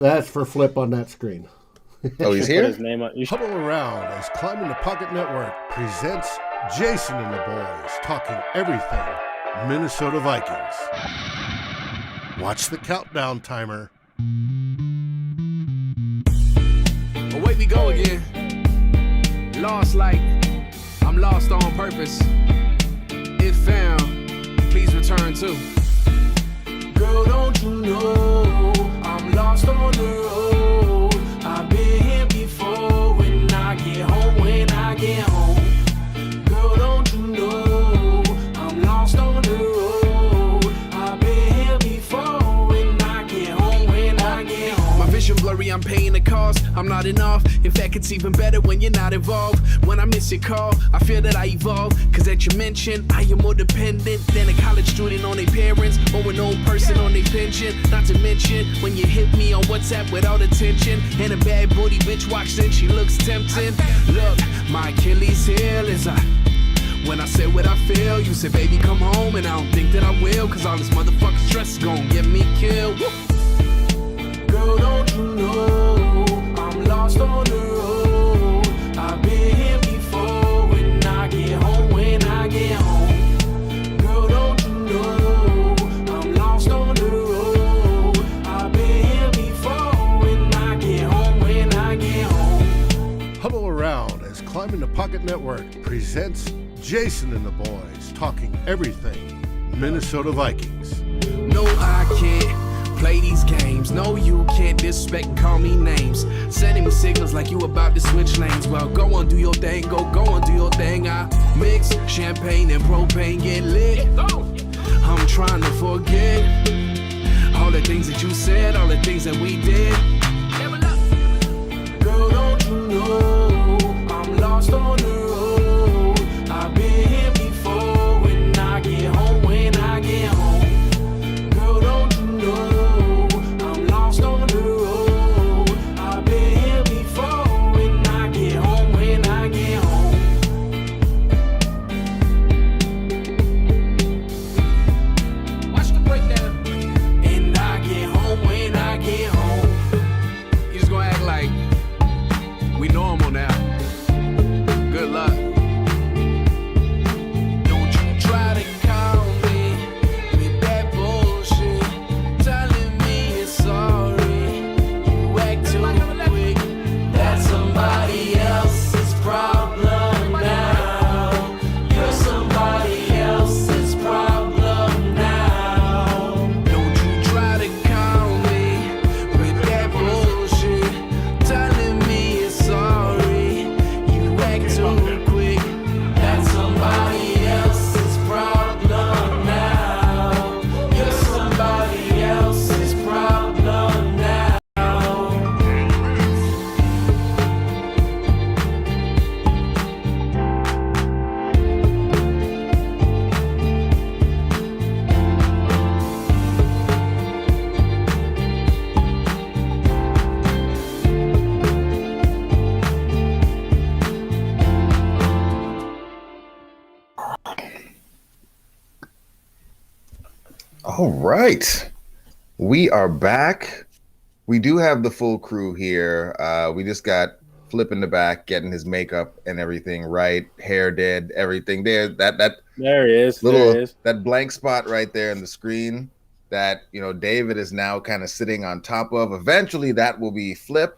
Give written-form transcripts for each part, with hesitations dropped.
That's for Flip on that screen. Oh, he's Put here? his name on. Huddle around as Climbing the Pocket Network presents Jayson and the boys talking everything Minnesota Vikings. Watch the countdown timer. Away we go again. Lost like I'm lost on purpose. If found, please return to. Girl, don't you know I'm lost on the road? I've been here before. When I get home, girl, don't you know I'm lost on the road? I've been here before. When I get home, my vision blurry, I'm paying the cost. I'm not enough. In fact, it's even better when you're not involved. When I miss your call, I feel that I evolve. Cause as you mentioned, I am more dependent than a college student on their parents or an old person on their pension. Not to mention when you hit me on WhatsApp without attention. And a bad booty bitch walks in, she looks tempting. Look, my Achilles heel is when I say what I feel, you say, baby, come home. And I don't think that I will, cause all this motherfucking stress is gonna get me killed. Woo. Girl, don't you know I'm lost on the road? I've been here before. When I get home, girl, don't you know I'm lost on the road? I've been here before. When I get home, Huddle around as Climbing the Pocket Network presents Jayson and the boys talking everything Minnesota Vikings. No, I can't play these games. No, you can't disrespect and call me names. Sending me signals like you about to switch lanes. Well, go on, do your thing. Go on, do your thing. I mix champagne and propane, get lit. I'm trying to forget all the things that you said, all the things that we did. Girl, don't you know I'm lost on the road? I've been here before. When I get home, girl, don't you know I'm lost on the road? I've been here before. When I get home, watch the breakdown. And I get home when I get home. You just gonna act like we normal now. Good luck. Don't you try to call me with that bullshit, telling me you're sorry. You act too quick. That's somebody else's problem now. You're somebody else's problem now. Don't you try to call me with that bullshit, telling me you're sorry. You act too quick. That's somebody else's problem now. You're somebody else's problem now. All right. We are back. We do have the full crew here. We just got Flip in the back, getting his makeup and everything right. Hair did, everything there. That There he is. little There he is. that blank spot right there in the screen that David is now kind of sitting on top of. Eventually that will be Flip.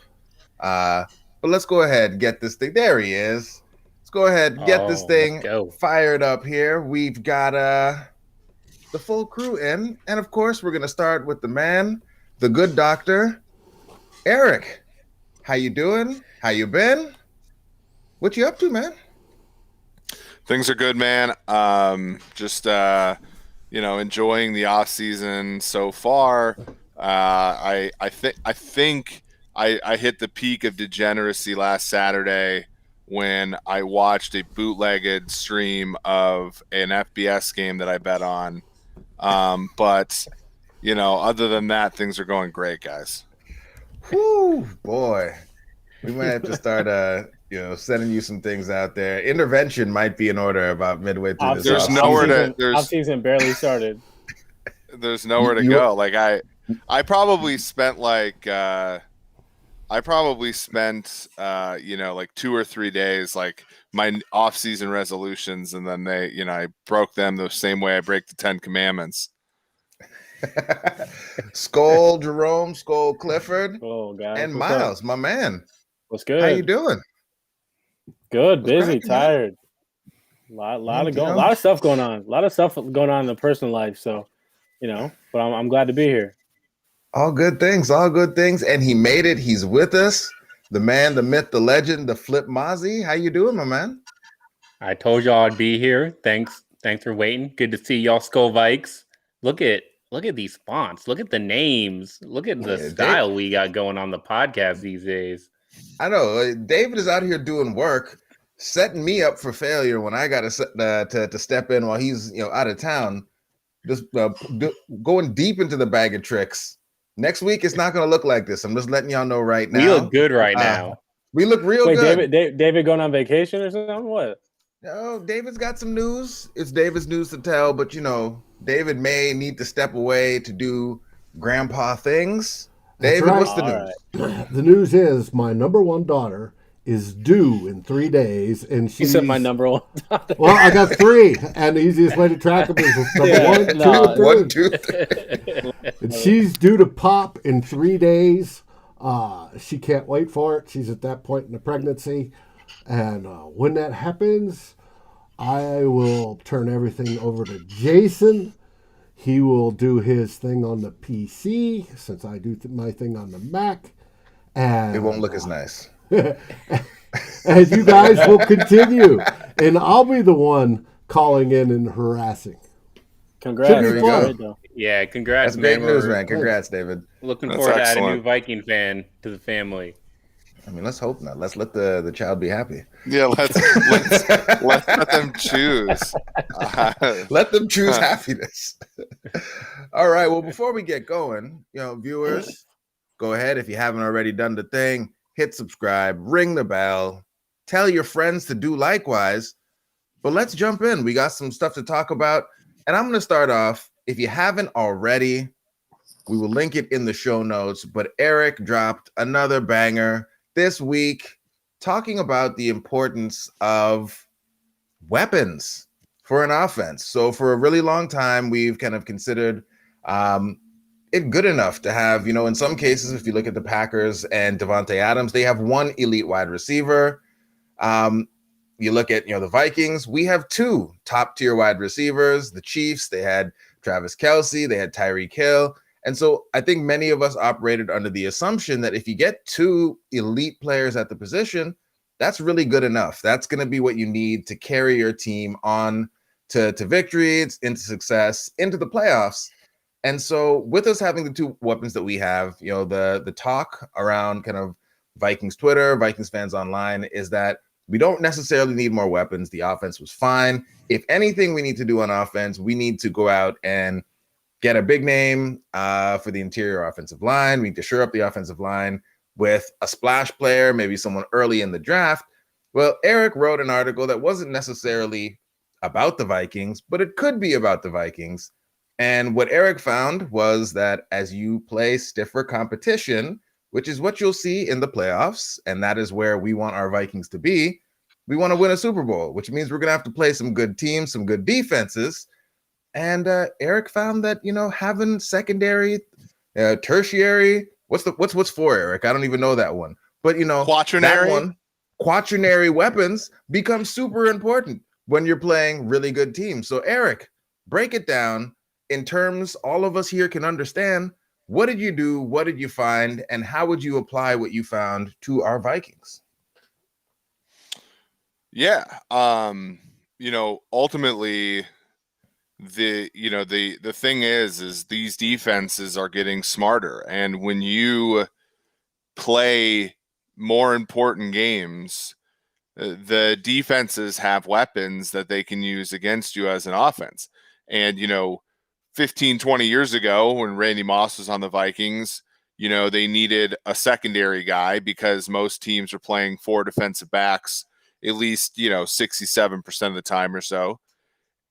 But let's go ahead and get this thing. There he is. Let's go ahead and get this thing Let's go. fired up here. We've got the full crew in, and of course we're gonna start with the man, the good doctor, Eric. How you doing? How you been? What you up to, man? Things are good, man. Just enjoying the off season so far. I think I hit the peak of degeneracy last Saturday when I watched a bootlegged stream of an FBS game that I bet on. But other than that, things are going great, guys. Whoo, boy. We might have to start sending you some things out there. Intervention might be in order about midway through this. Off-season barely started. There's nowhere to go. Like I probably spent like like 2 or 3 days, like my off-season resolutions, and then I broke them the same way I break the 10 Commandments. Skull Jerome, Skull Clifford, Oh, guys, and what's Miles, up? my man. What's How you good? doing? Good, What's busy, cracking, man? tired. Lot of You know, a lot of stuff going on. A lot of stuff going on in the personal life. So, but I'm glad to be here. all good things, all good things. And he made it. He's with us. The man, the myth, the legend, the Flip Mazzi. How you doing, my man? I told y'all I'd be here. Thanks for waiting. Good to see y'all, Skull Vikes. Look at these fonts. Look at the names. Look at the Yeah, style we got going on the podcast these days. I know David is out here doing work, setting me up for failure when I got to step in while he's out of town. Just going deep into the bag of tricks. Next week it's not going to look like this. I'm just letting y'all know right now. We look good right now. We look real Wait, good. David going on vacation or something? What? No, David's got some news. It's David's news to tell, but David may need to step away to do grandpa things. That's David, right. what's the All news? The news is my number one daughter is due in 3 days, and You she's said my number one. Well, I got 3, and the easiest way to track them is number Yeah, 1, 2, no. and 3. 1, 2, 3. And she's due to pop in 3 days. She can't wait for it. She's at that point in the pregnancy, and when that happens, I will turn everything over to Jayson. He will do his thing on the PC since I do my thing on the Mac. And It won't look as nice. and you guys will continue. And I'll be the one calling in and harassing. Congrats. Should be fun. Great, though. Yeah, congrats, That's great man. news, We're man. Congrats, David. Looking That's forward to adding a new excellent. Viking fan to the family. I mean, let's hope not. Let's let the child be happy. Yeah, let's let them choose. Let them choose happiness. All right. Well, before we get going, viewers, go ahead. If you haven't already done the thing, hit subscribe, ring the bell, tell your friends to do likewise. But let's jump in. We got some stuff to talk about. And I'm going to start off. If you haven't already, we will link it in the show notes. But Eric dropped another banger this week talking about the importance of weapons for an offense. So for a really long time, we've kind of considered it good enough to have, in some cases, if you look at the Packers and Devontae Adams, they have one elite wide receiver. You look at, the Vikings, we have 2 top-tier wide receivers. The Chiefs, they had Travis Kelce, they had Tyreek Hill. And so I think many of us operated under the assumption that if you get 2 elite players at the position, that's really good enough. That's going to be what you need to carry your team on to victories, into success, into the playoffs. And so with us having the 2 weapons that we have, the talk around kind of Vikings Twitter, Vikings fans online, is that we don't necessarily need more weapons. The offense was fine. If anything we need to do on offense, we need to go out and get a big name for the interior offensive line. We need to shore up the offensive line with a splash player, maybe someone early in the draft. Well, Eric wrote an article that wasn't necessarily about the Vikings, but it could be about the Vikings. And what Eric found was that as you play stiffer competition, which is what you'll see in the playoffs, and that is where we want our Vikings to be, we want to win a Super Bowl, which means we're going to have to play some good teams, some good defenses. And Eric found that, having secondary, tertiary, what's for Eric? I don't even know that one. But, Quaternary? that one, quaternary weapons become super important when you're playing really good teams. So, Eric, break it down in terms all of us here can understand. What did you do? What did you find? And how would you apply what you found to our Vikings? Yeah. Ultimately, the thing is these defenses are getting smarter. And when you play more important games, the defenses have weapons that they can use against you as an offense. And, 15, 20 years ago when Randy Moss was on the Vikings, they needed a secondary guy because most teams are playing 4 defensive backs at least, 67% of the time or so.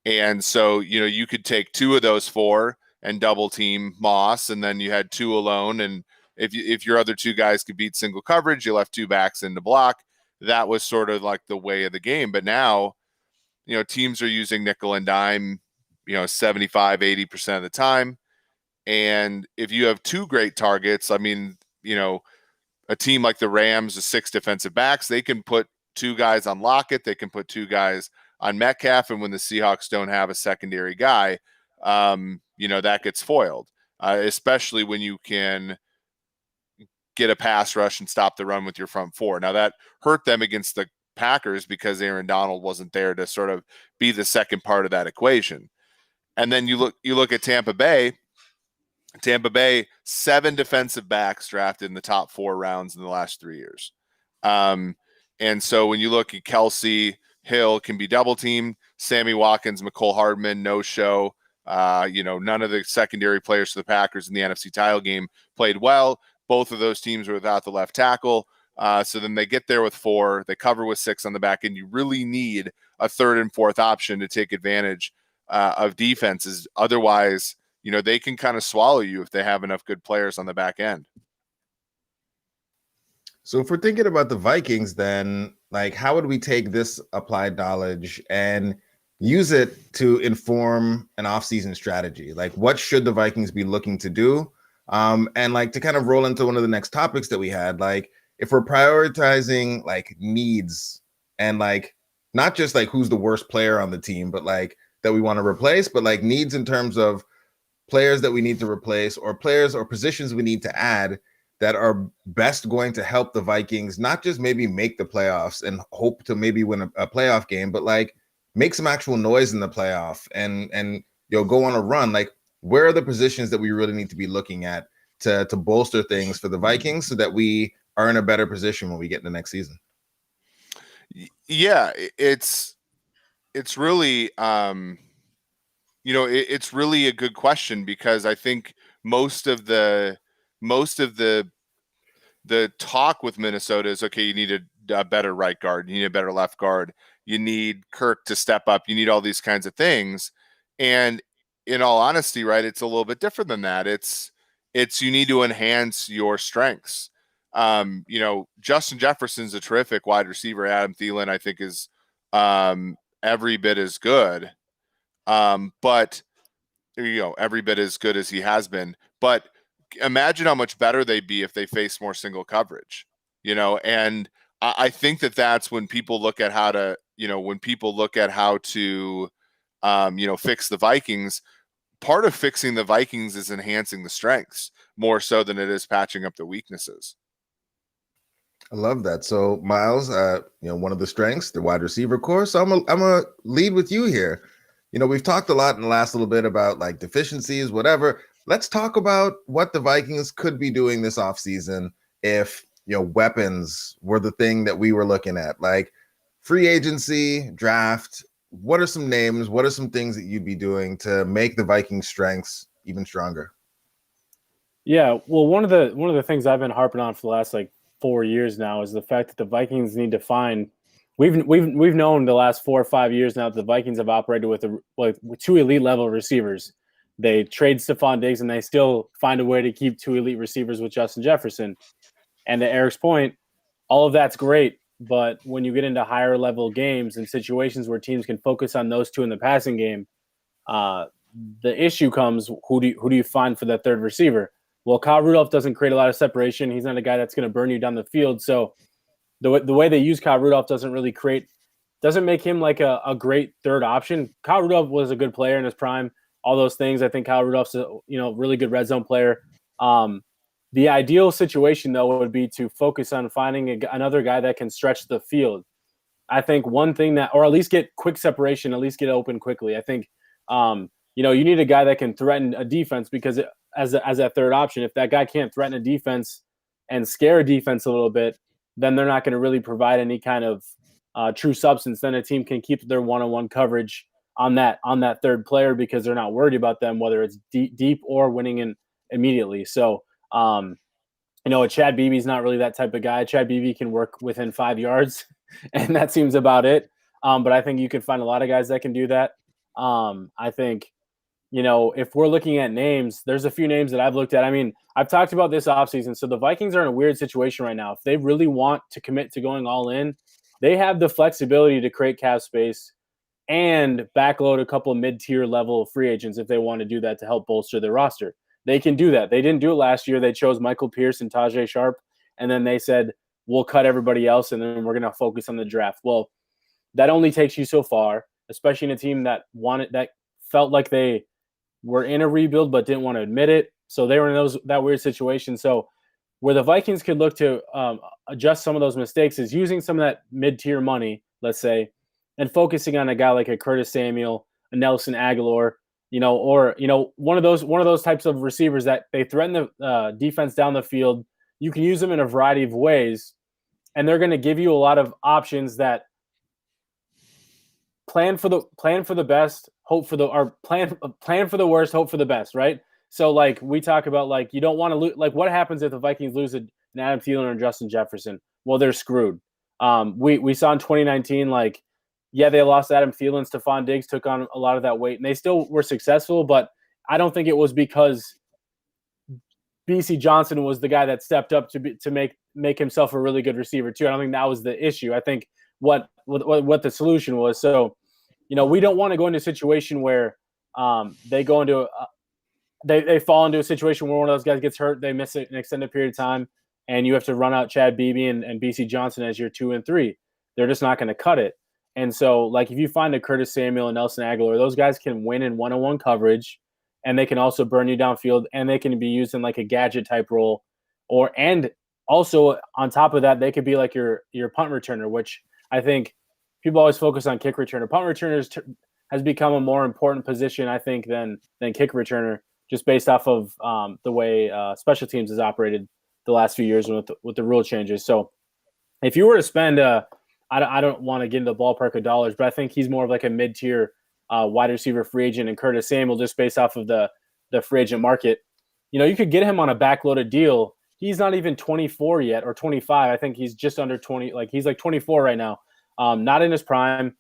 And so, you could take 2 of those 4 and double team Moss, and then you had 2 alone. And if your other 2 guys could beat single coverage, you left 2 backs in the block. That was sort of like the way of the game. But now, teams are using nickel and dime, 75, 80% of the time. And if you have 2 great targets, I mean, a team like the Rams, the 6 defensive backs, they can put 2 guys on Lockett. They can put 2 guys on Metcalf. And when the Seahawks don't have a secondary guy, that gets foiled, especially when you can get a pass rush and stop the run with your front 4. Now that hurt them against the Packers because Aaron Donald wasn't there to sort of be the second part of that equation. And then you look at Tampa Bay. 7 defensive backs drafted in the top 4 rounds in the last 3 years. And so when you look at Kelsey, Hill can be double teamed. Sammy Watkins, McCole Hardman, no show. None of the secondary players for the Packers in the NFC title game played well. Both of those teams were without the left tackle. So then they get there with 4. They cover with 6 on the back end. You really need a 3rd and 4th option to take advantage of defenses. Otherwise, they can kind of swallow you if they have enough good players on the back end. So if we're thinking about the Vikings, then how would we take this applied knowledge and use it to inform an offseason strategy? What should the Vikings be looking to do? And to kind of roll into one of the next topics that we had, if we're prioritizing needs and not just who's the worst player on the team, but that we want to replace, but needs in terms of players that we need to replace or players or positions we need to add that are best going to help the Vikings, not just maybe make the playoffs and hope to maybe win a playoff game, but make some actual noise in the playoff and go on a run. Where are the positions that we really need to be looking at to bolster things for the Vikings so that we are in a better position when we get in the next season? Yeah, it's really, it's really a good question, because I think most of the talk with Minnesota is, okay, you need a better right guard, you need a better left guard, you need Kirk to step up, you need all these kinds of things. And in all honesty, right, it's a little bit different than that. It's you need to enhance your strengths. Justin Jefferson's a terrific wide receiver. Adam Thielen, I think, is every bit as good. But every bit as good as he has been. But imagine how much better they'd be if they face more single coverage, and I think that's when people look at how to, fix the Vikings. Part of fixing the Vikings is enhancing the strengths more so than it is patching up the weaknesses. I love that. So Myles, one of the strengths, the wide receiver core. So I'm gonna lead with you here. We've talked a lot in the last little bit about deficiencies, whatever. Let's talk about what the Vikings could be doing this offseason if, weapons were the thing that we were looking at, free agency, draft. What are some names? What are some things that you'd be doing to make the Vikings' strengths even stronger? Yeah, well, one of the things I've been harping on for the last 4 years now is the fact that the Vikings need to find. We've known the last 4 or 5 years now that the Vikings have operated with 2 elite level receivers. They trade Stephon Diggs and they still find a way to keep 2 elite receivers with Justin Jefferson. And to Eric's point, all of that's great, but when you get into higher level games and situations where teams can focus on those 2 in the passing game, the issue comes: who do you find for that 3rd receiver? Well, Kyle Rudolph doesn't create a lot of separation. He's not a guy that's going to burn you down the field. So the way they use Kyle Rudolph doesn't make him a great 3rd option. Kyle Rudolph was a good player in his prime, all those things. I think Kyle Rudolph's a really good red zone player. The ideal situation, though, would be to focus on finding another guy that can stretch the field. I think one thing or at least get quick separation, at least get open quickly. I think, you need a guy that can threaten a defense, because as that 3rd option, if that guy can't threaten a defense and scare a defense a little bit, then they're not going to really provide any kind of true substance. Then a team can keep their one-on-one coverage on that 3rd player because they're not worried about them, whether it's deep or winning in immediately. So, Chad Beebe's not really that type of guy. Chad Beebe can work within 5 yards, and that seems about it. But I think you can find a lot of guys that can do that. I think, if we're looking at names, there's a few names that I've looked at. I mean, I've talked about this offseason. So the Vikings are in a weird situation right now. If they really want to commit to going all in, they have the flexibility to create cap space and backload a couple of mid-tier level free agents if they want to do that to help bolster their roster. They can do that. They didn't do it last year. They chose Michael Pierce and Tajay Sharp, and then they said, we'll cut everybody else, and then we're going to focus on the draft. Well, that only takes you so far, especially in a team that felt like they were in a rebuild but didn't want to admit it. So they were in that weird situation. So where the Vikings could look to adjust some of those mistakes is using some of that mid-tier money, let's say, and focusing on a guy like a Curtis Samuel, a Nelson Aguilar, or one of those types of receivers that they threaten the defense down the field. You can use them in a variety of ways, and they're going to give you a lot of options that plan for the best, hope for the or plan for the worst, hope for the best, right? So like we talk about, like you don't want to lose. Like what happens if the Vikings lose an Adam Thielen or Justin Jefferson? Well, they're screwed. We saw in 2019, like, yeah, they lost Adam Thielen. Stephon Diggs took on a lot of that weight, and they still were successful. But I don't think it was because BC Johnson was the guy that stepped up to make himself a really good receiver too. I don't think that was the issue. I think what the solution was. So, we don't want to go into a situation where they go into they fall into a situation where one of those guys gets hurt, they miss an extended period of time, and you have to run out Chad Beebe and BC Johnson as your 2 and 3. They're just not going to cut it. And so, like, if you find a Curtis Samuel and Nelson Aguilar, those guys can win in one-on-one coverage, and they can also burn you downfield, and they can be used in like a gadget type role, and also on top of that, they could be like your punt returner, which I think people always focus on kick returner. Punt returners has become a more important position, I think, than kick returner, just based off of the way special teams has operated the last few years with the rule changes. So if you were to spend I don't want to get into the ballpark of dollars, but I think he's more of like a mid-tier wide receiver free agent, and Curtis Samuel, just based off of the free agent market. You could get him on a backloaded deal. He's not even 24 yet, or 25. I think he's just under 20. Like, he's like 24 right now. Not in his prime.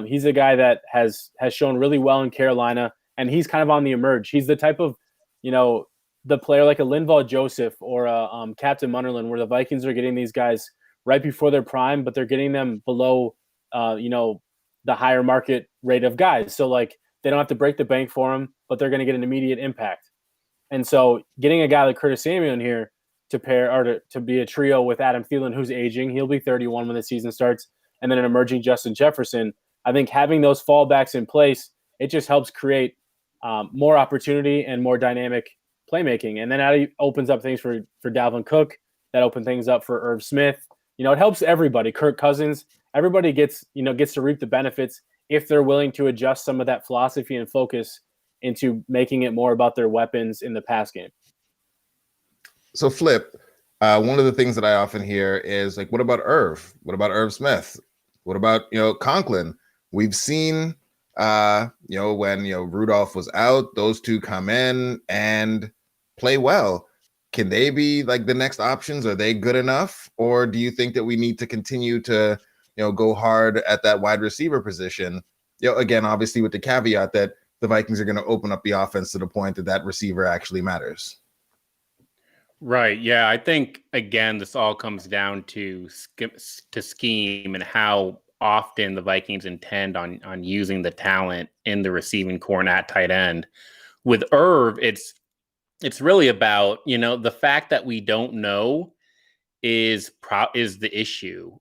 He's a guy that has shown really well in Carolina, and he's kind of on the emerge. He's the type of, the player like a Linval Joseph or a Captain Munnerlyn, where the Vikings are getting these guys right before their prime, but they're getting them below, the higher market rate of guys. So like they don't have to break the bank for them, but they're going to get an immediate impact. And so getting a guy like Curtis Samuel in here to pair or to be a trio with Adam Thielen, who's aging, he'll be 31 when the season starts, and then an emerging Justin Jefferson. I think having those fallbacks in place, it just helps create more opportunity and more dynamic playmaking. And then that opens up things for Dalvin Cook. That opens things up for Irv Smith. It helps everybody. Kirk Cousins, everybody gets to reap the benefits if they're willing to adjust some of that philosophy and focus into making it more about their weapons in the pass game. So Flip, one of the things that I often hear is like, what about Irv? What about Irv Smith? What about, Conklin? We've seen, when, Rudolph was out, those two come in and play well. Can they be like the next options? Are they good enough? Or do you think that we need to continue to, go hard at that wide receiver position? Again, obviously with the caveat that the Vikings are going to open up the offense to the point that receiver actually matters. Right. Yeah. I think, again, this all comes down to scheme and how often the Vikings intend on using the talent in the receiving corner at tight end. With Irv, it's really about, the fact that we don't know is the issue.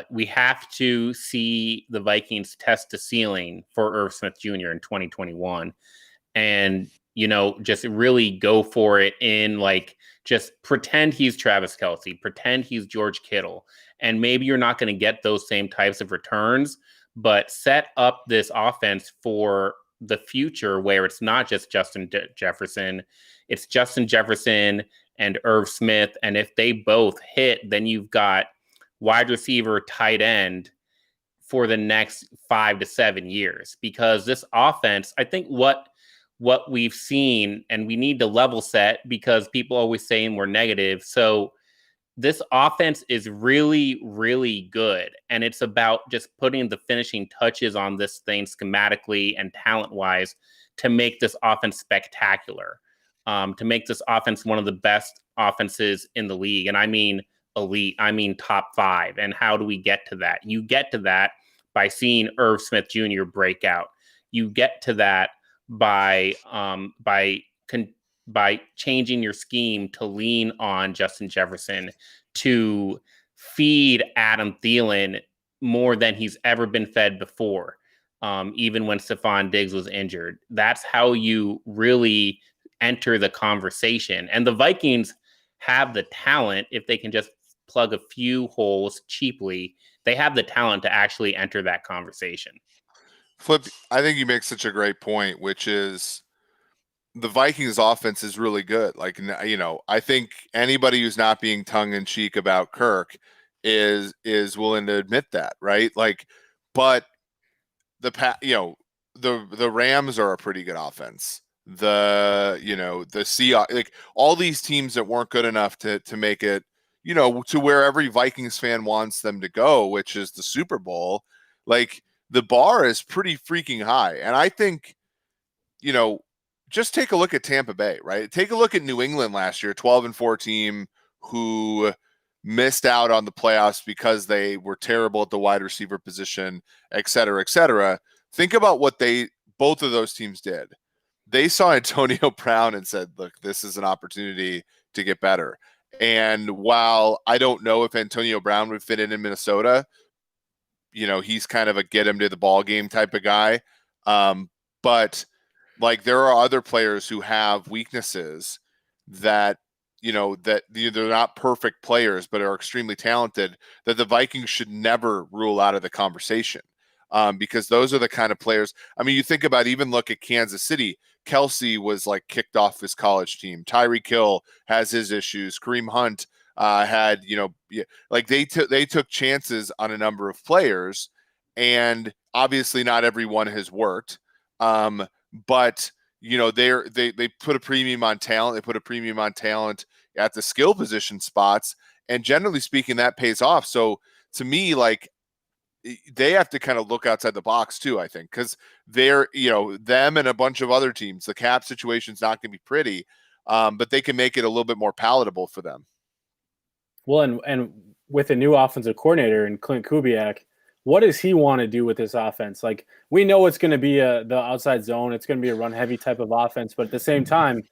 We have to see the Vikings test the ceiling for Irv Smith Jr. in 2021 and, just really go for it in just pretend he's Travis Kelce, pretend he's George Kittle. And maybe you're not going to get those same types of returns, but set up this offense for the future where it's not just Justin Jefferson, it's Justin Jefferson and Irv Smith. And if they both hit, then you've got wide receiver, tight end for the next 5 to 7 years. Because this offense, I think what we've seen, and we need to level set because people always saying we're negative. So this offense is really, really good. And it's about just putting the finishing touches on this thing schematically and talent-wise to make this offense spectacular, to make this offense one of the best offenses in the league. And I mean elite, I mean top 5. And how do we get to that? You get to that by seeing Irv Smith Jr. break out. You get to that by changing your scheme to lean on Justin Jefferson, to feed Adam Thielen more than he's ever been fed before, even when Stephon Diggs was injured. That's how you really enter the conversation. And the Vikings have the talent, if they can just plug a few holes cheaply, they have the talent to actually enter that conversation. Flip, I think you make such a great point, which is the Vikings offense is really good. Like, you know, I think anybody who's not being tongue in cheek about Kirk is willing to admit that, right? Like, but the Rams are a pretty good offense. The Seahawks, like all these teams that weren't good enough to make it, you know, to where every Vikings fan wants them to go, which is the Super Bowl. Like, the bar is pretty freaking high. And I think, you know, just take a look at Tampa Bay, right? Take a look at New England last year, 12-4 team who missed out on the playoffs because they were terrible at the wide receiver position, et cetera, et cetera. Think about what both of those teams did. They saw Antonio Brown and said, look, this is an opportunity to get better. And while I don't know if Antonio Brown would fit in Minnesota, you know, he's kind of a get him to the ball game type of guy. But like, there are other players who have weaknesses that, you know, that they're not perfect players, but are extremely talented, that the Vikings should never rule out of the conversation. Because those are the kind of players. I mean, you think about, even look at Kansas City. Kelsey was like kicked off his college team. Tyreek Hill has his issues. Kareem Hunt had, you know, like they took chances on a number of players, and obviously not everyone has worked. But you know, they put a premium on talent. They put a premium on talent at the skill position spots, and generally speaking, that pays off. So to me, like, they have to kind of look outside the box too, I think, because they're, you know, them and a bunch of other teams, the cap situation's not going to be pretty, but they can make it a little bit more palatable for them. Well, and with a new offensive coordinator in Klint Kubiak, what does he want to do with this offense? Like, we know it's going to be the outside zone. It's going to be a run-heavy type of offense. But at the same time,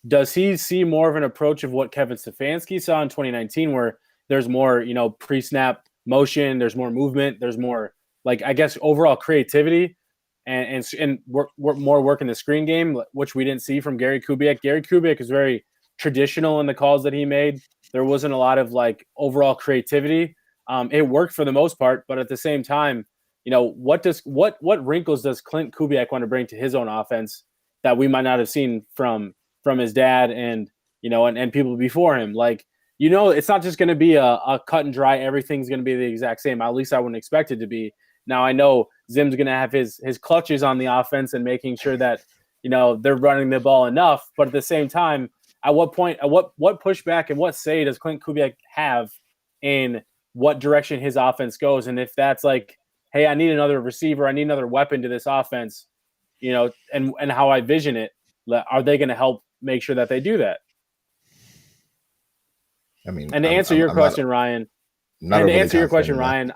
does he see more of an approach of what Kevin Stefanski saw in 2019, where there's more, you know, pre-snap motion, there's more movement, there's more, like, I guess, overall creativity and more work in the screen game, which we didn't see from Gary Kubiak. Gary Kubiak is very traditional in the calls that he made. There wasn't a lot of like overall creativity. It worked for the most part, but at the same time, you know, what wrinkles does Klint Kubiak want to bring to his own offense that we might not have seen from his dad and, you know, and people before him? Like, you know, it's not just going to be a cut and dry. Everything's going to be the exact same. At least I wouldn't expect it to be. Now, I know Zim's going to have his clutches on the offense and making sure that, you know, they're running the ball enough. But at the same time, at what point, what pushback and what say does Klint Kubiak have in what direction his offense goes? And if that's like, hey, I need another receiver, I need another weapon to this offense, you know, and how I vision it, are they going to help make sure that they do that? I mean, and to answer your question, Ryan,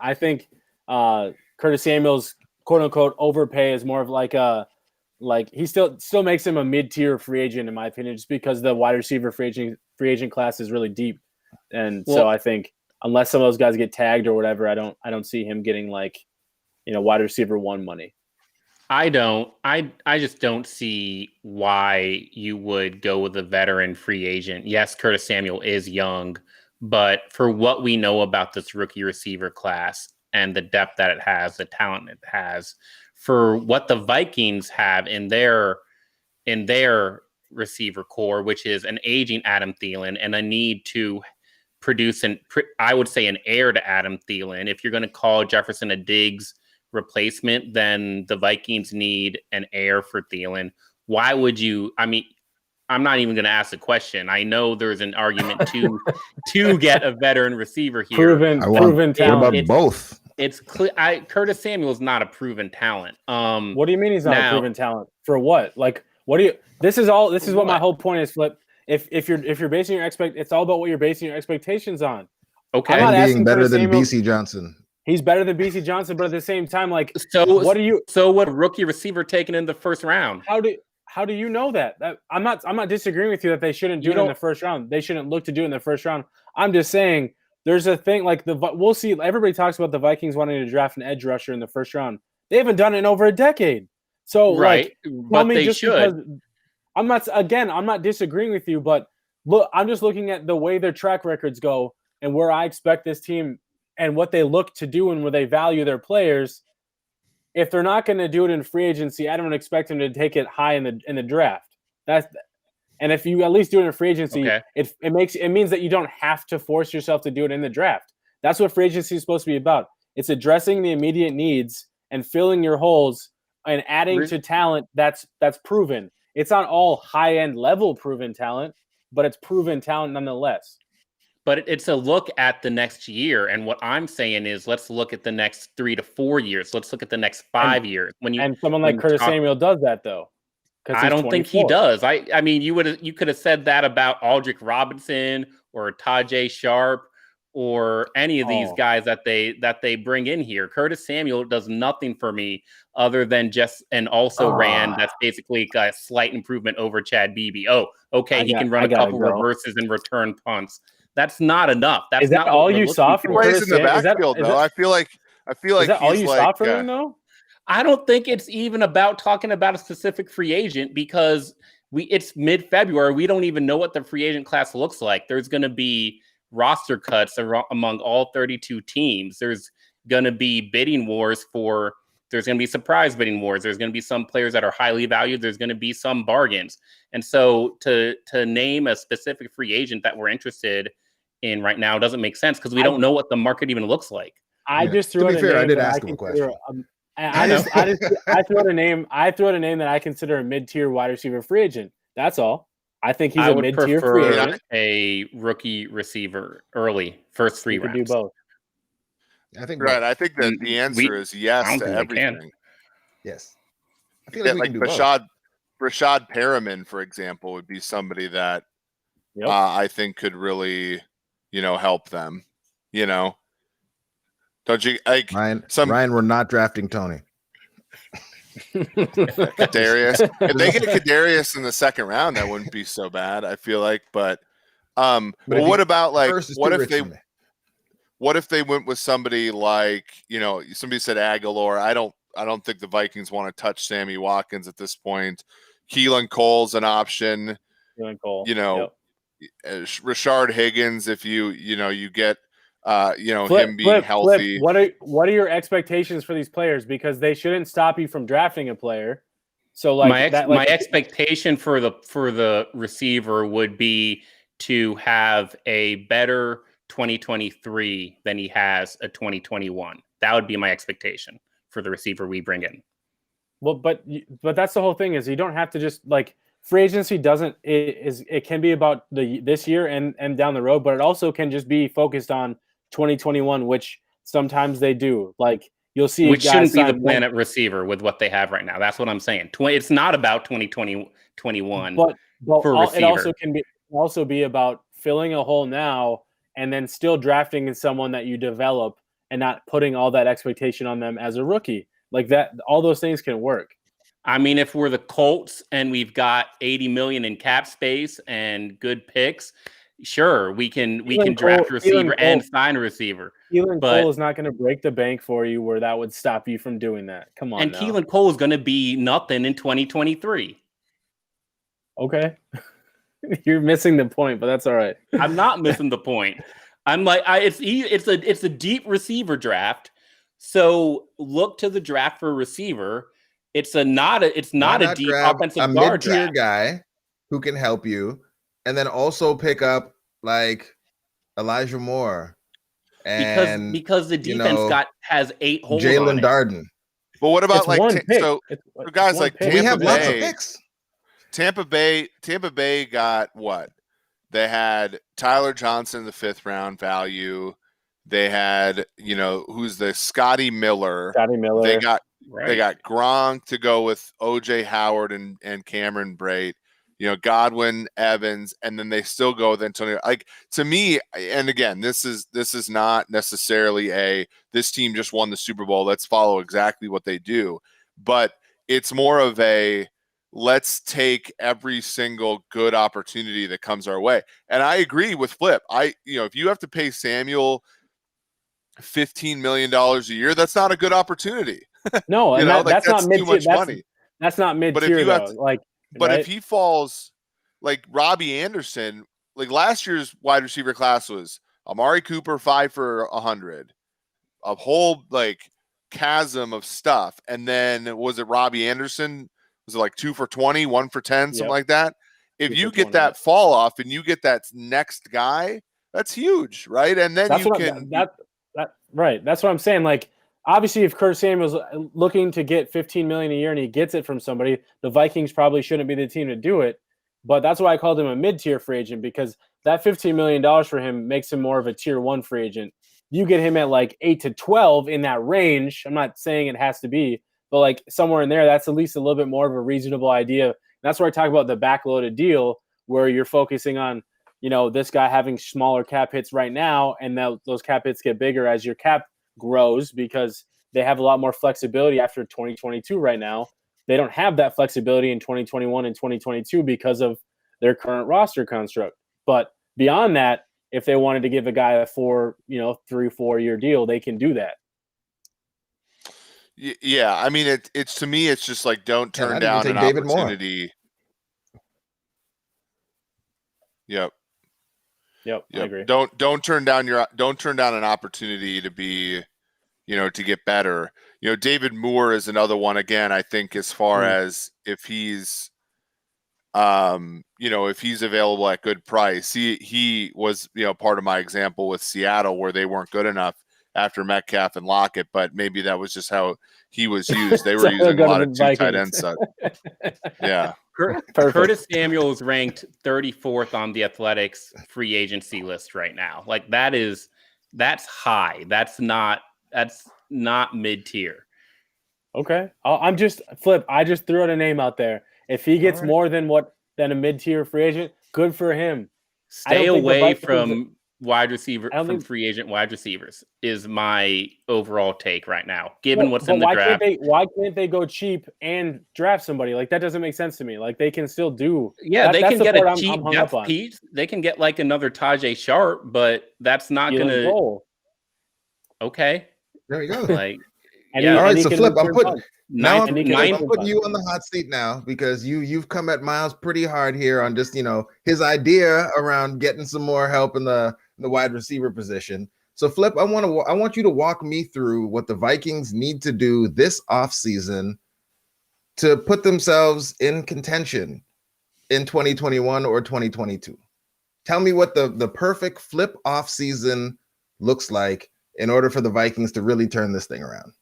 I think Curtis Samuel's quote unquote overpay is more of like he still makes him a mid-tier free agent, in my opinion, just because the wide receiver free agent class is really deep. And so I think unless some of those guys get tagged or whatever, I don't see him getting, like, you know, wide receiver one money. I just don't see why you would go with a veteran free agent. Yes, Curtis Samuel is young, but for what we know about this rookie receiver class and the depth that it has, the talent it has, for what the Vikings have in their receiver core, which is an aging Adam Thielen and a need to produce I would say an heir to Adam Thielen. If you're going to call Jefferson a Diggs replacement, then the Vikings need an heir for Thielen. Why would you? I mean, I'm not even going to ask the question. I know there's an argument to get a veteran receiver here. Proven talent. What about both? it's clear. Curtis Samuel is not a proven talent. What do you mean he's not a proven talent? For what? Like, what do you? This is what my whole point is. Flip. If you're basing your it's all about what you're basing your expectations on. Okay, I'm not being better Curtis than Samuel. BC Johnson. He's better than BC Johnson, but at the same time, like, So what rookie receiver taken in the first round? How do you know that? I'm not disagreeing with you that they shouldn't do it in the first round. They shouldn't look to do it in the first round. I'm just saying there's a thing like we'll see. Everybody talks about the Vikings wanting to draft an edge rusher in the first round. They haven't done it in over a decade. So right, but they should. I'm not disagreeing with you, but look, I'm just looking at the way their track records go and where I expect this team and what they look to do and where they value their players. If they're not going to do it in free agency, I don't expect them to take it high in the draft. And if you at least do it in free agency, it means that you don't have to force yourself to do it in the draft. That's what free agency is supposed to be about. It's addressing the immediate needs and filling your holes and adding to talent that's proven. It's not all high-end level proven talent, but it's proven talent nonetheless. But it's a look at the next year. And what I'm saying is let's look at the next 3 to 4 years. Let's look at the next 5 years. And someone like Curtis Samuel does that, though. I don't think he does. I mean, you could have said that about Aldrick Robinson or Tajay Sharp or any of these guys that they bring in here. Curtis Samuel does nothing for me other than ran. That's basically a slight improvement over Chad Beebe. Oh, okay. He can run a couple reverses and return punts. That's not enough. Is that all you saw from Curtis in the backfield, though? I feel like is that all you saw from him, though? I don't think it's even about talking about a specific free agent because it's mid-February. We don't even know what the free agent class looks like. There's going to be roster cuts among all 32 teams. There's going to be bidding wars there's going to be surprise bidding wars. There's going to be some players that are highly valued. There's going to be some bargains. And so to name a specific free agent that we're interested in right now doesn't make sense because we don't know what the market even looks like. I just threw out a name. I did ask him a question. I threw out a name that I consider a mid-tier wide receiver free agent. That's all. I think he's a mid-tier free agent. A rookie receiver early, first 3 rounds. Could do both. I think I think that the answer is yes to everything. Yes. I feel like we can do Rashad Perriman, for example, would be somebody that I think could really, help them. Don't you like Ryan, we're not drafting Tony. Kadarius. If they get a Kadarius in the second round, that wouldn't be so bad, I feel like. But what about what if they went with somebody like, somebody said Aguilar. I don't think the Vikings want to touch Sammy Watkins at this point. Keelan Cole's an option. Keelan Cole. Rashard Higgins, if you get him being healthy. What are your expectations for these players? Because they shouldn't stop you from drafting a player. So like my expectation for the receiver would be to have a better 2023 than he has a 2021. That would be my expectation for the receiver we bring in. Well, but that's the whole thing is you don't have to just like free agency it can be about this year and down the road, but it also can just be focused on 2021, which sometimes they do. Like you'll see, which shouldn't be the plan at receiver with what they have right now. That's what I'm saying. It's not about 2021, but for receiver. It also be about filling a hole now and then still drafting in someone that you develop and not putting all that expectation on them as a rookie. Like that, all those things can work. I mean, if we're the Colts and we've got $80 million in cap space and good picks, sure, we can draft a receiver and sign a receiver. Keelan Cole is not going to break the bank for you where that would stop you from doing that. Come on. And Keelan Cole is going to be nothing in 2023. Okay. You're missing the point, but that's all right. I'm not missing the point. I'm like, it's a deep receiver draft. So look to the draft for a receiver. It's not a deep offensive guard mid-tier draft. Guy who can help you, and then also pick up like Elijah Moore, and because the defense has 8 holes. Jalen Darden. But what about guys like Tampa Bay? We have lots of picks. Tampa Bay got what? They had Tyler Johnson in the 5th round value. They had, who's the Scotty Miller. Scotty Miller. They got Right. They got Gronk to go with OJ Howard and Cameron Brate, Godwin, Evans, and then they still go with Antonio. Like, to me, and again, this is not necessarily this team just won the Super Bowl, let's follow exactly what they do, but it's more of let's take every single good opportunity that comes our way. And I agree with Flip. If you have to pay Samuel $15 million a year, that's not a good opportunity. No, and that's not mid-tier. Too much money. That's not mid-tier, though. But if he falls, like Robbie Anderson, like last year's wide receiver class was Amari Cooper 5 for 100, a whole chasm of stuff, and then was it Robbie Anderson? Was it 2 for 20, 1 for 10, something like that? If you get that fall off and you get that next guy, that's huge, right? And then right. That's what I'm saying. Obviously, if Curtis Samuel's looking to get $15 million a year and he gets it from somebody, the Vikings probably shouldn't be the team to do it. But that's why I called him a mid-tier free agent, because that $15 million for him makes him more of a tier 1 free agent. You get him at 8 to 12 in that range. I'm not saying it has to be, but somewhere in there, that's at least a little bit more of a reasonable idea. And that's where I talk about the backloaded deal, where you're focusing on, this guy having smaller cap hits right now, and those cap hits get bigger as your cap grows, because they have a lot more flexibility after 2022 right now. They don't have that flexibility in 2021 and 2022 because of their current roster construct. But beyond that, if they wanted to give a guy a 3-4 year deal, they can do that. Yeah, I mean, it's to me, it's just don't turn down an opportunity. Yep. I agree. Don't turn down an opportunity to be, to get better. David Moore is another one. Again, I think as far as if he's, if he's available at good price, he was, part of my example with Seattle where they weren't good enough after Metcalf and Lockett, but maybe that was just how he was used. They were using a lot of 2 tight ends. Yeah. Curtis Samuel's ranked 34th on the Athletics free agency list right now. That's high. That's not mid-tier. Okay. I just threw out a name out there. If he gets more than a mid-tier free agent, good for him. Stay away from free agent wide receivers is my overall take right now, given what's in the draft. Why can't they go cheap and draft somebody? That doesn't make sense to me. They can still do. Yeah, they can get a cheap depth piece. They can get another Tajay Sharp, but that's not going to. Okay. There you go. All right, so Flip, I'm putting you on the hot seat now, because you've come at Myles pretty hard here on just his idea around getting some more help in the wide receiver position. So Flip, I want you to walk me through what the Vikings need to do this offseason to put themselves in contention in 2021 or 2022. Tell me what the perfect Flip offseason looks like in order for the Vikings to really turn this thing around.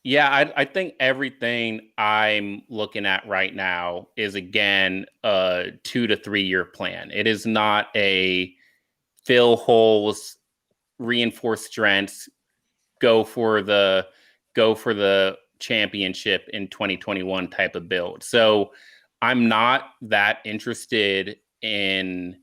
Yeah, I think everything I'm looking at right now is, again, a 2 to 3 year plan. It is not a fill holes, reinforce strengths, go for the championship in 2021 type of build. So I'm not that interested in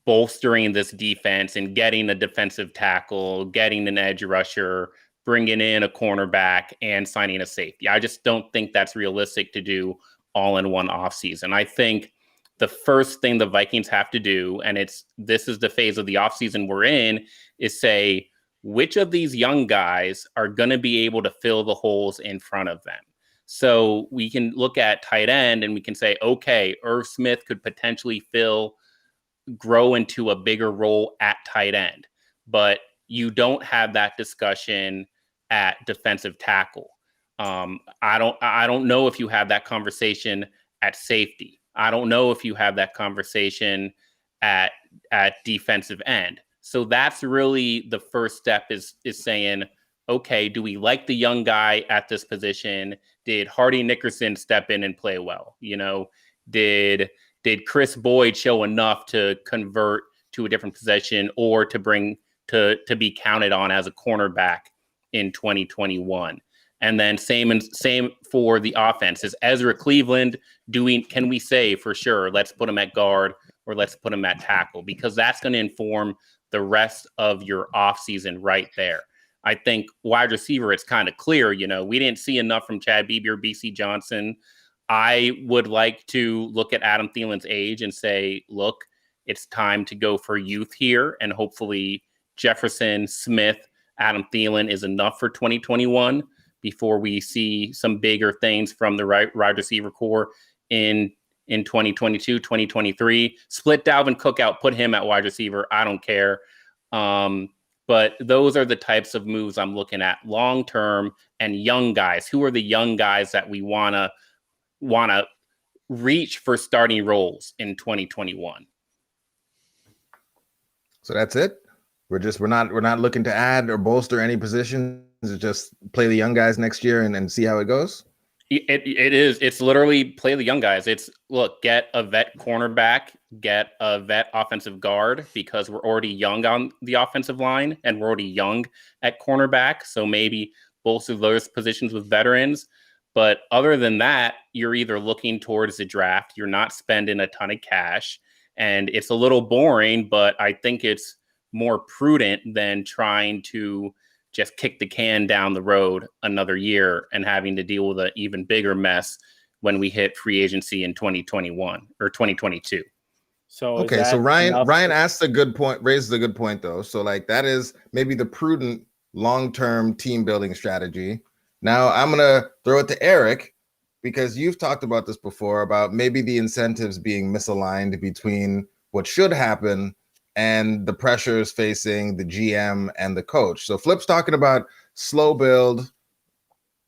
bolstering this defense and getting a defensive tackle, getting an edge rusher, bringing in a cornerback, and signing a safety. I just don't think that's realistic to do all in one offseason. I think the first thing the Vikings have to do, and this is the phase of the offseason we're in, is say which of these young guys are going to be able to fill the holes in front of them. So we can look at tight end and we can say, okay, Irv Smith could potentially grow into a bigger role at tight end, but you don't have that discussion at defensive tackle. I don't know if you have that conversation at safety. I don't know if you have that conversation at defensive end. So that's really the first step is saying, okay, do we like the young guy at this position? Did Hardy Nickerson step in and play well? Did Chris Boyd show enough to convert to a different position or to bring to be counted on as a cornerback in 2021. And then same for the offense. Is Ezra Cleveland can we say for sure, let's put him at guard or let's put him at tackle? Because that's going to inform the rest of your offseason right there. I think wide receiver, it's kind of clear, we didn't see enough from Chad Beebe or BC Johnson. I would like to look at Adam Thielen's age and say, look, it's time to go for youth here. And hopefully Jefferson, Smith, Adam Thielen is enough for 2021 before we see some bigger things from the wide receiver core in 2022, 2023. Split Dalvin Cook out, put him at wide receiver. I don't care. But those are the types of moves I'm looking at long term. And young guys. Who are the young guys that we want to reach for starting roles in 2021? So that's it. We're not looking to add or bolster any positions. It's just play the young guys next year and see how it goes. It's literally play the young guys. It's get a vet cornerback, get a vet offensive guard, because we're already young on the offensive line and we're already young at cornerback. So maybe bolster those positions with veterans. But other than that, you're either looking towards the draft, you're not spending a ton of cash, and it's a little boring, but I think it's more prudent than trying to just kick the can down the road another year and having to deal with an even bigger mess when we hit free agency in 2021 or 2022. So okay, so Ryan asked a good point, raises a good point though. So that is maybe the prudent long-term team building strategy. Now I'm gonna throw it to Eric, because you've talked about this before about maybe the incentives being misaligned between what should happen and the pressures facing the GM and the coach. So Flip's talking about slow build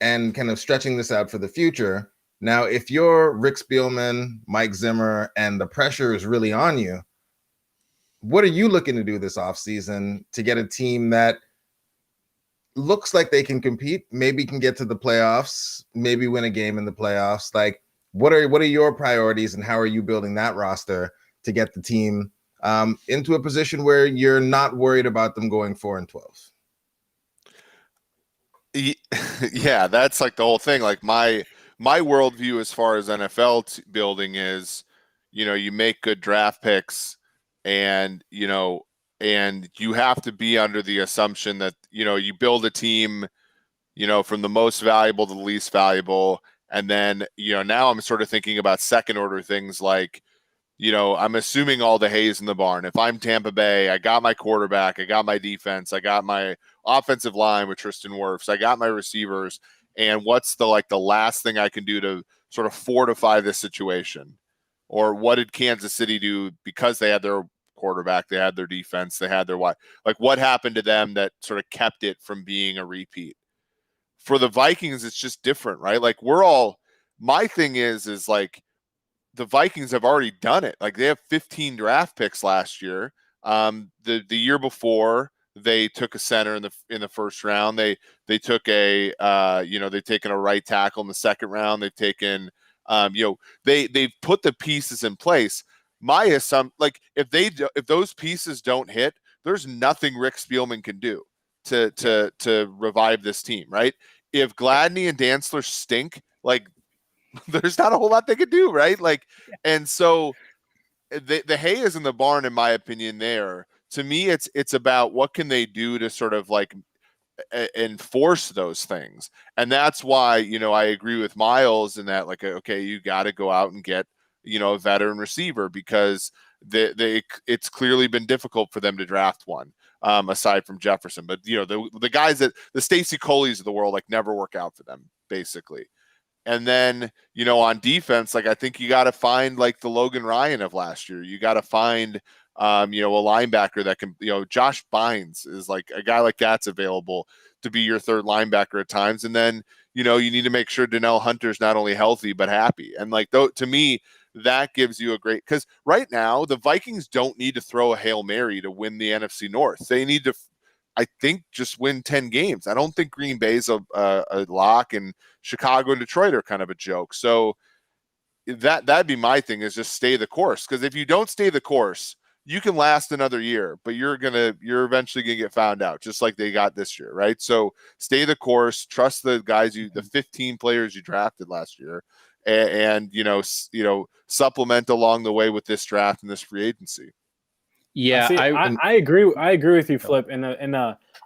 and kind of stretching this out for the future. Now, if you're Rick Spielman, Mike Zimmer, and the pressure is really on you, what are you looking to do this offseason to get a team that looks like they can compete, maybe can get to the playoffs, maybe win a game in the playoffs? What are your priorities, and how are you building that roster to get the team into a position where you're not worried about them going 4-12? Yeah, that's the whole thing. My worldview as far as NFL building is, you make good draft picks, and and you have to be under the assumption that you build a team, from the most valuable to the least valuable, and then now I'm sort of thinking about second order things like, I'm assuming all the hay's in the barn. If I'm Tampa Bay, I got my quarterback, I got my defense, I got my offensive line with Tristan Wirfs, I got my receivers, and what's the last thing I can do to sort of fortify this situation? Or what did Kansas City do because they had their quarterback, they had their defense, they had their what happened to them that sort of kept it from being a repeat? For the Vikings, it's just different, right? My thing is the Vikings have already done it. They have 15 draft picks last year. The year before, they took a center in the first round. They took they've taken a right tackle in the second round. They've taken they've put the pieces in place. My assumption, if those pieces don't hit, there's nothing Rick Spielman can do to revive this team, right? If Gladney and Dantzler stink, there's not a whole lot they could do, right? And so the hay is in the barn, in my opinion. There, to me, it's about what can they do to sort of enforce those things, and that's why I agree with Miles in that okay, you got to go out and get a veteran receiver, because it's clearly been difficult for them to draft one, aside from Jefferson. But the guys that the Stacey Coleys of the world never work out for them, basically. And then, on defense, I think you got to find the Logan Ryan of last year. You got to find, a linebacker that can, Josh Bynes is a guy that's available to be your third linebacker at times. And then, you need to make sure Donnell Hunter's not only healthy, but happy. And to me, that gives you because right now the Vikings don't need to throw a Hail Mary to win the NFC North. They need to, I think, just win 10 games. I don't think Green Bay's a lock, and Chicago and Detroit are kind of a joke. So that'd be my thing, is just stay the course. Because if you don't stay the course, you can last another year, but you're eventually gonna get found out, just like they got this year, right? So stay the course, trust the guys the 15 players you drafted last year, and supplement along the way with this draft and this free agency. Yeah, I agree. I agree with you, Flip. And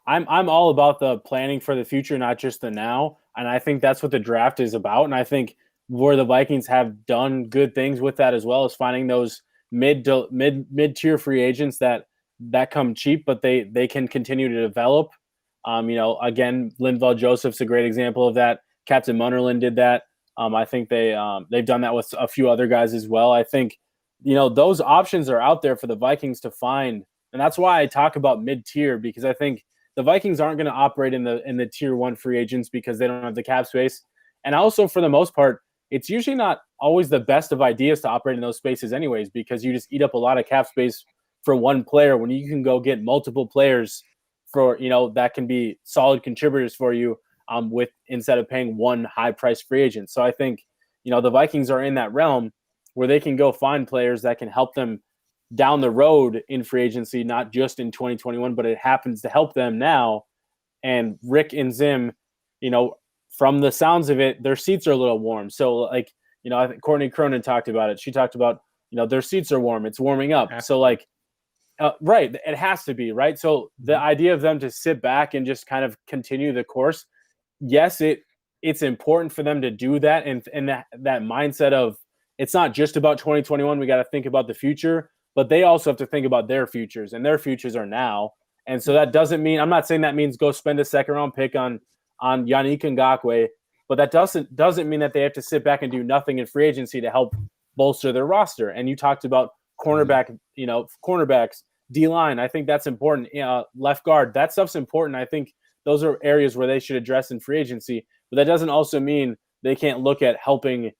I'm all about the planning for the future, not just the now. And I think that's what the draft is about. And I think where the Vikings have done good things with that as well is finding those mid-tier free agents that come cheap, but they can continue to develop. Again, Linval Joseph's a great example of that. Captain Munnerlyn did that. I think they've done that with a few other guys as well. I think, those options are out there for the Vikings to find. And that's why I talk about mid-tier, because I think the Vikings aren't going to operate in the tier 1 free agents because they don't have the cap space. And also, for the most part, it's usually not always the best of ideas to operate in those spaces anyways, because you just eat up a lot of cap space for one player when you can go get multiple players for, that can be solid contributors for you instead of paying one high-priced free agent. So I think, the Vikings are in that realm where they can go find players that can help them down the road in free agency, not just in 2021, but it happens to help them now. And Rick and Zim, from the sounds of it, their seats are a little warm. So, I think Courtney Cronin talked about it. She talked about, their seats are warm. It's warming up. So, right, it has to be, right? So the idea of them to sit back and just kind of continue the course, yes, it's important for them to do that. And that mindset of, it's not just about 2021. We got to think about the future, but they also have to think about their futures, and their futures are now. And so that doesn't mean, I'm not saying that means go spend a second round pick on Yannick Ngakoue, but that doesn't mean that they have to sit back and do nothing in free agency to help bolster their roster. And you talked about cornerbacks, D-line. I think that's important. Left guard, that stuff's important. I think those are areas where they should address in free agency, but that doesn't also mean they can't look at helping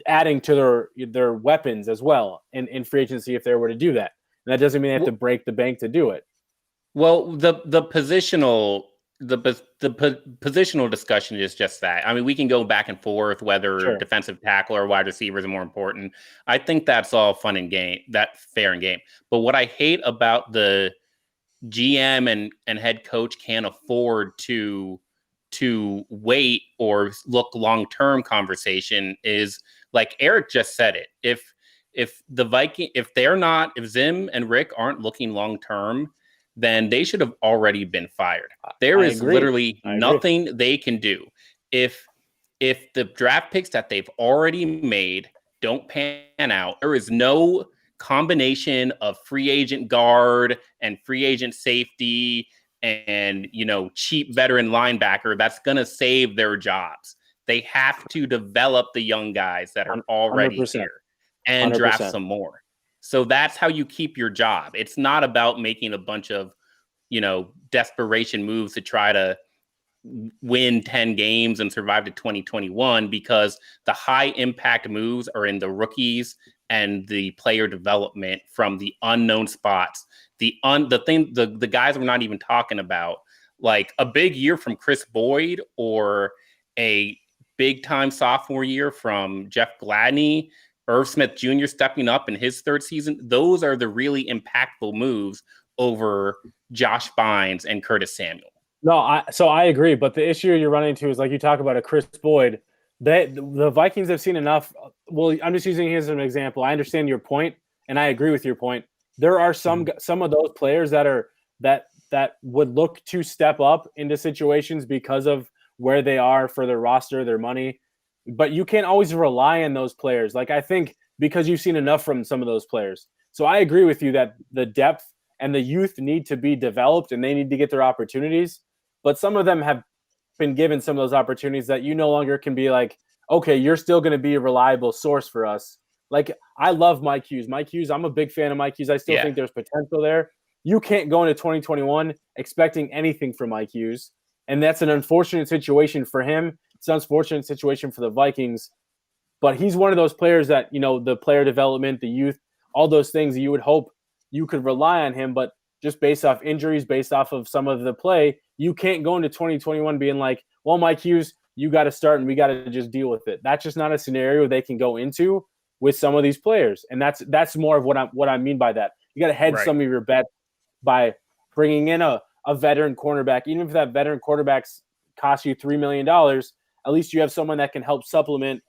adding to their weapons as well in free agency if they were to do that. And that doesn't mean they have to break the bank to do it. Well, the positional discussion is just that. I mean, we can go back and forth whether defensive tackle or wide receivers are more important. I think that's all fun and game. That's fair and game. But what I hate about the GM and head coach can't afford to wait or look long-term conversation is, like Eric just said it. If Zim and Rick aren't looking long-term, then they should have already been fired. There is literally nothing they can do. If the draft picks that they've already made don't pan out, there is no combination of free agent guard and free agent safety and cheap veteran linebacker that's going to save their jobs. They have to develop the young guys that are already 100%. Here and 100%. Draft some more. So that's how you keep your job. It's not about making a bunch of desperation moves to try to win 10 games and survive to 2021, because the high impact moves are in the rookies and the player development from the unknown spots. The guys we're not even talking about, like a big year from Chris Boyd or a big time sophomore year from Jeff Gladney, Irv Smith Jr. stepping up in his third season. Those are the really impactful moves over Josh Bynes and Curtis Samuel. No, I agree. But the issue you're running into is, like you talk about a Chris Boyd, the Vikings have seen enough. Well, I'm just using him as an example. I understand your point, and I agree with your point. There are some of those players that would look to step up into situations because of where they are for their roster, their money. But you can't always rely on those players. Like, I think because you've seen enough from some of those players. So I agree with you that the depth and the youth need to be developed and they need to get their opportunities. But some of them have been given some of those opportunities that you no longer can be like, okay, you're still going to be a reliable source for us. Like, I love Mike Hughes. Mike Hughes, I'm a big fan of Mike Hughes. I still think there's potential there. You can't go into 2021 expecting anything from Mike Hughes. And that's an unfortunate situation for him. It's an unfortunate situation for the Vikings. But he's one of those players that, the player development, the youth, all those things you would hope you could rely on him. But just based off injuries, based off of some of the play, you can't go into 2021 being like, well, Mike Hughes, you got to start and we got to just deal with it. That's just not a scenario they can go into. with some of these players. And that's more of what I mean by that. You got to hedge some of your bets by bringing in a veteran cornerback. Even if that veteran quarterback costs you $3 million, at least you have someone that can help supplement.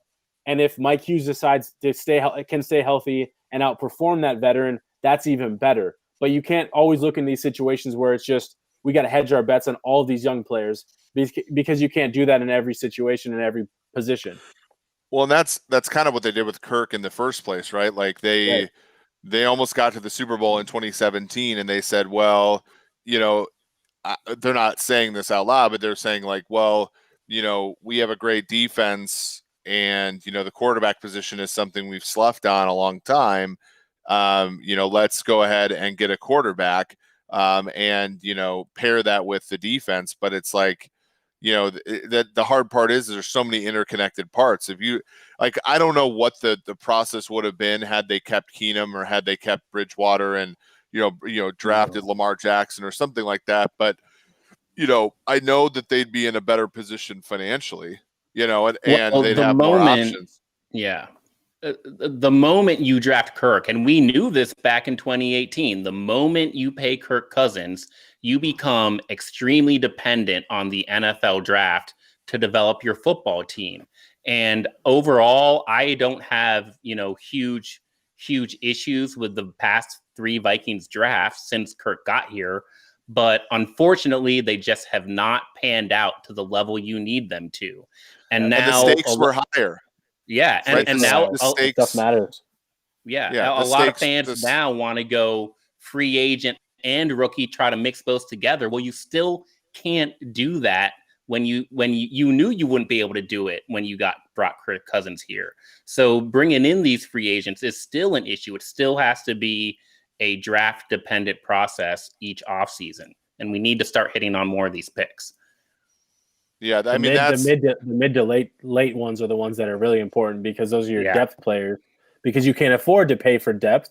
And if Mike Hughes decides to stay healthy and outperform that veteran, that's even better. But you can't always look in these situations where it's just we got to hedge our bets on all of these young players because you can't do that in every situation, in every position. Well, and that's kind of what they did with Kirk in the first place, right? Like they almost got to the Super Bowl in 2017 and they said, well, they're not saying this out loud, but they're saying like, well, we have a great defense and, the quarterback position is something we've sloughed on a long time. Let's go ahead and get a quarterback and, pair that with the defense. But it's like, the hard part is there's so many interconnected parts. If you I don't know what the process would have been had they kept Keenum or had they kept Bridgewater and, drafted Lamar Jackson or something like that. But, I know that they'd be in a better position financially, and they'd have more options. Yeah. The moment you draft Kirk, and we knew this back in 2018, the moment you pay Kirk Cousins, you become extremely dependent on the NFL draft to develop your football team. And overall, I don't have, huge issues with the past 3 Vikings drafts since Kirk got here. But unfortunately, they just have not panned out to the level you need them to. And now the stakes were higher. Yeah, and now the stakes stuff matters. Yeah, a lot of fans now want to go free agent and rookie, try to mix both together. Well, you still can't do that when you knew you wouldn't be able to do it when you brought Kirk Cousins here. So bringing in these free agents is still an issue. It still has to be a draft dependent process each offseason, and we need to start hitting on more of these picks. Yeah, the mid to late ones are the ones that are really important because those are your depth players. Because you can't afford to pay for depth,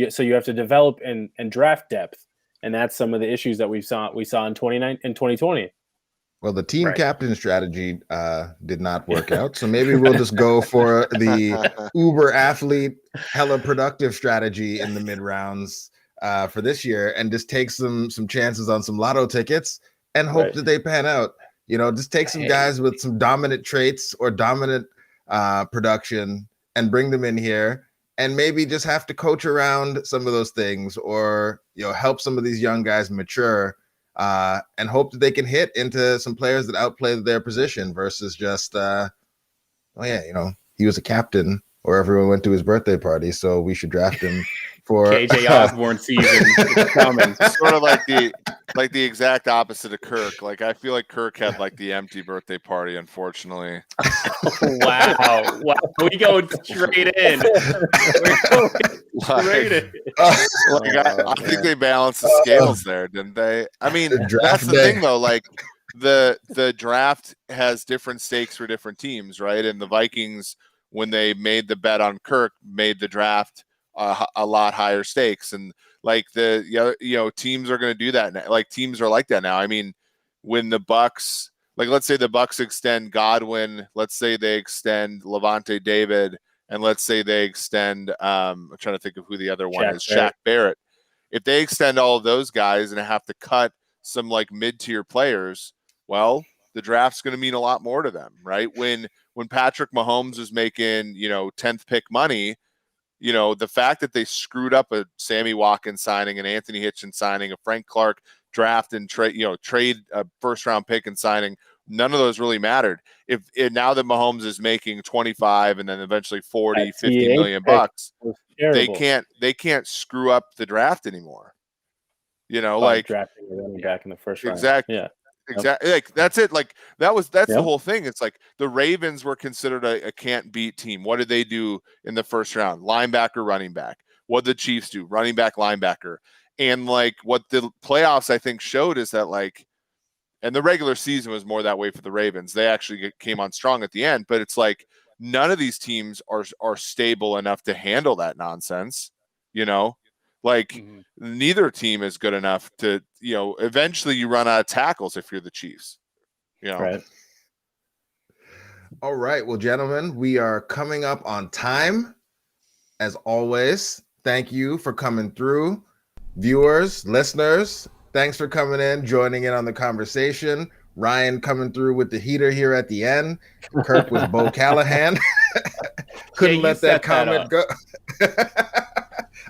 so you have to develop and draft depth, and that's some of the issues that we saw in 2020. Well, the team captain strategy did not work out, so maybe we'll just go for the uber athlete, hella productive strategy in the mid rounds for this year, and just take some chances on some lotto tickets and hope that they pan out. Just take some guys with some dominant traits or dominant production and bring them in here and maybe just have to coach around some of those things or, help some of these young guys mature and hope that they can hit into some players that outplay their position versus just, he was a captain or everyone went to his birthday party, so we should draft him for KJ Osborne season. It's coming. It's sort of like the exact opposite of Kirk. Like I feel like Kirk had like the empty birthday party, unfortunately. Wow. We go straight in. I think they balanced the scales there, didn't they? I mean, that's the thing though. Like the draft has different stakes for different teams, right? And the Vikings, when they made the bet on Kirk, made the draft a lot higher stakes. And like teams are going to do that now. Like teams are like that now. I mean, when the Bucks, like let's say the Bucks extend Godwin, let's say they extend Levante David, and let's say they extend I'm trying to think of who the other one is, Shaq Barrett. If they extend all of those guys and have to cut some like mid-tier players, well, the draft's going to mean a lot more to them, right? When Patrick Mahomes was making, 10th pick money, the fact that they screwed up a Sammy Watkins signing, an Anthony Hitchens signing, a Frank Clark draft and trade a first round pick and signing, none of those really mattered. If now that Mahomes is making 25 and then eventually 40, 50 million bucks, they can't screw up the draft anymore. Like drafting a running back in the first round. Exactly. Yeah. Exactly. Like that's it. Like that's the whole thing. It's like the Ravens were considered a can't beat team. What did they do in the first round? Linebacker, running back. What did the Chiefs do? Running back, linebacker. And like what the playoffs I think showed is that like, and the regular season was more that way for the Ravens. They actually came on strong at the end, but it's like none of these teams are stable enough to handle that nonsense. Like neither team is good enough to, eventually you run out of tackles if you're the Chiefs, Right. All right. Well, gentlemen, we are coming up on time. as always, thank you for coming through. Viewers, listeners, thanks for coming in, joining in on the conversation. Ryan coming through with the heater here at the end. Kirk with Bo Callahan. Couldn't let that comment go.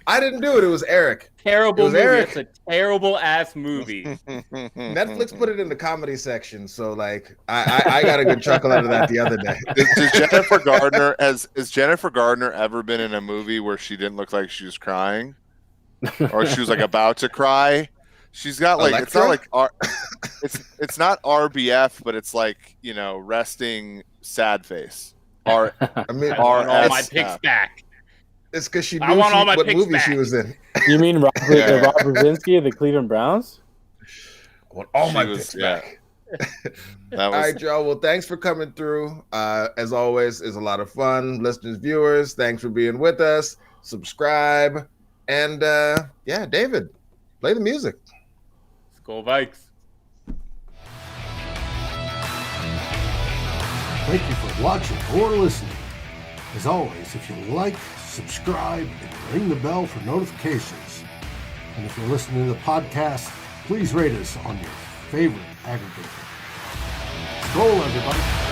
I didn't do it. It was Eric. Terrible movie. Eric. It's a terrible ass movie. Netflix put it in the comedy section, so like I got a good chuckle out of that the other day. Does Jennifer Gardner has Jennifer Gardner ever been in a movie where she didn't look like she was crying, or she was like about to cry? She's got like Electra? It's not like it's not RBF, but it's like, you know, resting sad face. I mean, I want all my picks back. it's because she knew I want all my what picks movie back. she was in. You mean Rob Brzezinski of the Cleveland Browns? I want all my She was- picks yeah. back. That All was right, y'all. Well, thanks for coming through. As always, it's a lot of fun. Listeners, viewers, thanks for being with us. Subscribe. And yeah, David, play the music. Let's go Vikes. Thank you for watching or listening. As always, if you like, subscribe, and ring the bell for notifications. And if you're listening to the podcast, please rate us on your favorite aggregator. Skol, everybody.